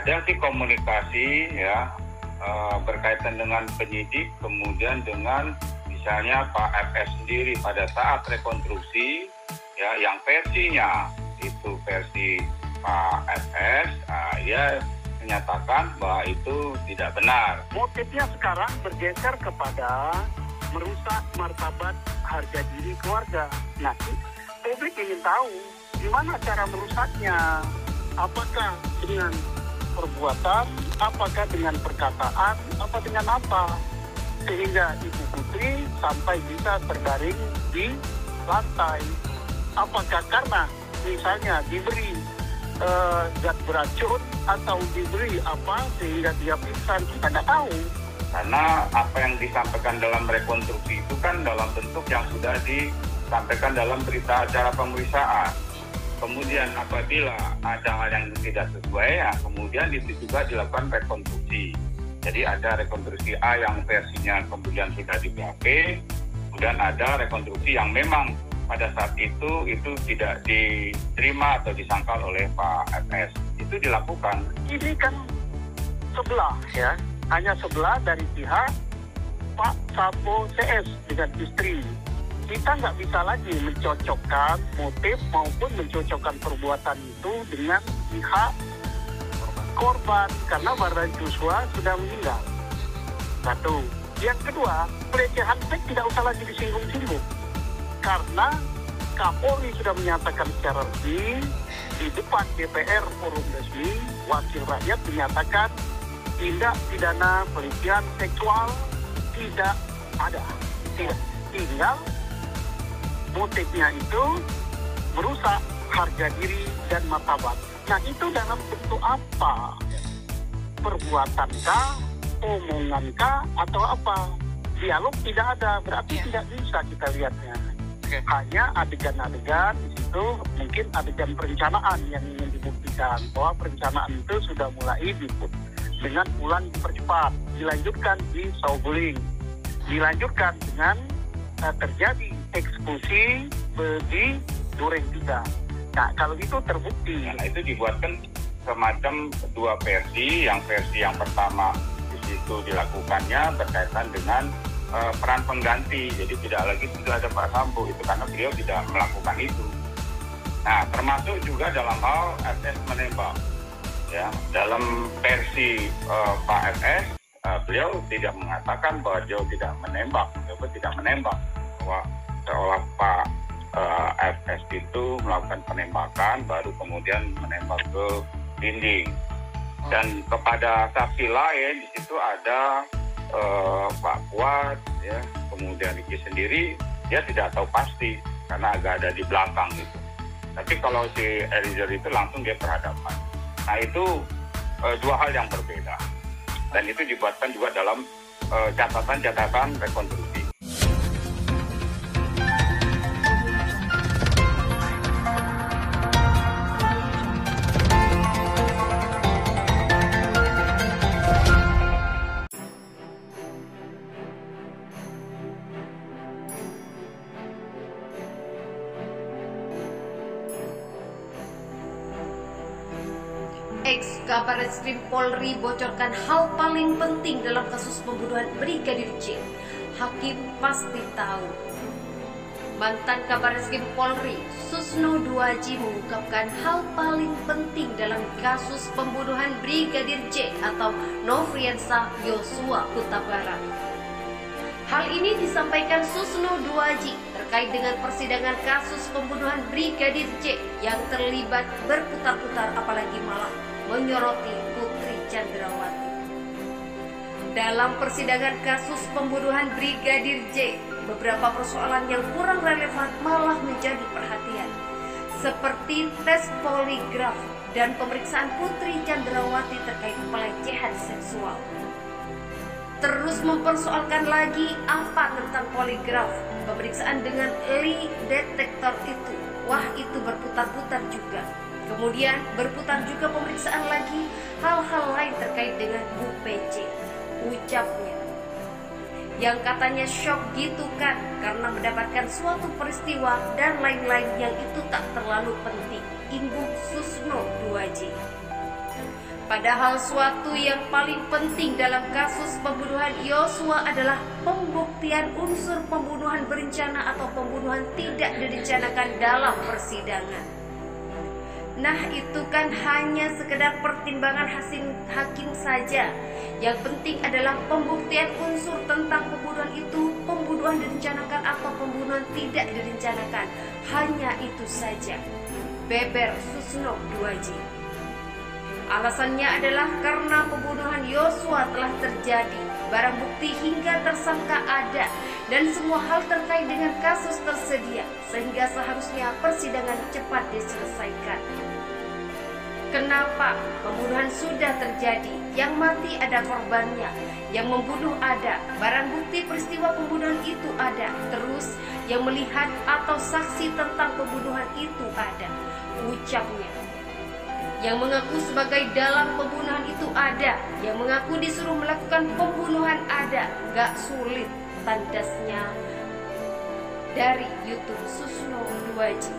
ada sih komunikasi ya berkaitan dengan penyidik, kemudian dengan misalnya Pak FS sendiri pada saat rekonstruksi ya yang versinya itu versi Pak FS, ya menyatakan bahwa itu tidak benar. Motifnya sekarang bergeser kepada merusak martabat harga diri keluarga. Nah, publik ingin tahu gimana cara merusaknya. Apakah dengan perbuatan, apakah dengan perkataan, apa dengan apa? Sehingga Ibu Putri sampai bisa terbaring di lantai. Apakah karena misalnya diberi zat beracun atau diberi apa sehingga dia pingsan, kita nggak tahu. Karena apa yang disampaikan dalam rekonstruksi itu kan dalam bentuk yang sudah disampaikan dalam berita acara pemeriksaan. Kemudian apabila ada hal yang tidak sesuai, ya kemudian itu juga dilakukan rekonstruksi. Jadi ada rekonstruksi A yang versinya kemudian sudah di BAP, kemudian ada rekonstruksi yang memang pada saat itu tidak diterima atau disangkal oleh Pak FS. Itu dilakukan. Ini kan sebelah ya, hanya sebelah dari pihak Pak Sambo CS dengan istri. Kita nggak bisa lagi mencocokkan motif maupun mencocokkan perbuatan itu dengan pihak korban karena Barada Joshua sudah meninggal. Satu. Yang kedua, pelecehan seks tidak usah lagi disinggung-singgung. Karena Kapolri sudah menyatakan secara resmi di depan DPR forum resmi, wakil rakyat menyatakan tindak pidana pelecehan seksual tidak ada. Tidak. Tinggal motifnya itu merusak harga diri dan martabat. Nah, itu dalam bentuk apa? Perbuatankah, omongankah, atau apa? Dialog tidak ada, berarti tidak bisa kita lihatnya. Hanya adegan-adegan di situ, mungkin adegan perencanaan yang ingin dibuktikan bahwa perencanaan itu sudah mulai dengan bulan dipercepat, dilanjutkan di Saguling, dilanjutkan dengan terjadi eksekusi di Duren 3. Nah, kalau itu terbukti. Nah, itu dibuatkan semacam dua versi. Yang versi yang pertama di situ dilakukannya berkaitan dengan peran pengganti. Jadi tidak ada Pak Sambo itu karena beliau tidak melakukan itu. Nah, termasuk juga dalam hal FS menembak. Ya, dalam versi Pak FS, beliau tidak mengatakan bahwa beliau tidak menembak, bahwa seolah Pak FS itu melakukan penembakan baru kemudian menembak ke dinding. Dan kepada saksi lain di situ ada Pak Kuat, ya, kemudian Ricky sendiri, dia tidak tahu pasti karena agak ada di belakang gitu. Tapi kalau si Eliezer itu langsung dia berhadapan. Nah, itu dua hal yang berbeda. Dan itu dibuatkan juga dalam catatan-catatan rekonstruksi. Kabarreskrim Polri bocorkan hal paling penting dalam kasus pembunuhan Brigadir J. Hakim pasti tahu. Mantan Kabarreskrim Polri Susno Duaji mengungkapkan hal paling penting dalam kasus pembunuhan Brigadir J atau Nofriansah Yosua Huta Barat. Hal ini disampaikan Susno Duaji terkait dengan persidangan kasus pembunuhan Brigadir J yang terlibat berputar-putar apalagi malah menyoroti Putri Chandrawati. Dalam persidangan kasus pembunuhan Brigadir J, beberapa persoalan yang kurang relevan malah menjadi perhatian, seperti tes poligraf dan pemeriksaan Putri Chandrawati terkait pelecehan seksual. Terus mempersoalkan lagi apa tentang poligraf, pemeriksaan dengan lie detektor itu. Wah, itu berputar-putar juga. Kemudian berputar juga pemeriksaan lagi hal-hal lain terkait dengan Bu PC, ucapnya. Yang katanya shock gitu kan karena mendapatkan suatu peristiwa dan lain-lain yang itu tak terlalu penting, imbuh Susno Duaji. Padahal suatu yang paling penting dalam kasus pembunuhan Yosua adalah pembuktian unsur pembunuhan berencana atau pembunuhan tidak direncanakan dalam persidangan. Nah, itu kan hanya sekedar pertimbangan hakim saja. Yang penting adalah pembuktian unsur tentang pembunuhan itu, pembunuhan direncanakan atau pembunuhan tidak direncanakan. Hanya itu saja. Beber Susno 2J. Alasannya adalah karena pembunuhan Yosua telah terjadi, barang bukti hingga tersangka ada, dan semua hal terkait dengan kasus tersedia, sehingga seharusnya persidangan cepat diselesaikan. Kenapa? Pembunuhan sudah terjadi, yang mati ada korbannya, yang membunuh ada, barang bukti peristiwa pembunuhan itu ada, terus yang melihat atau saksi tentang pembunuhan itu ada, ucapnya. Yang mengaku sebagai dalang pembunuhan itu ada, yang mengaku disuruh melakukan pembunuhan ada, gak sulit, tandasnya dari YouTube Susno 2J.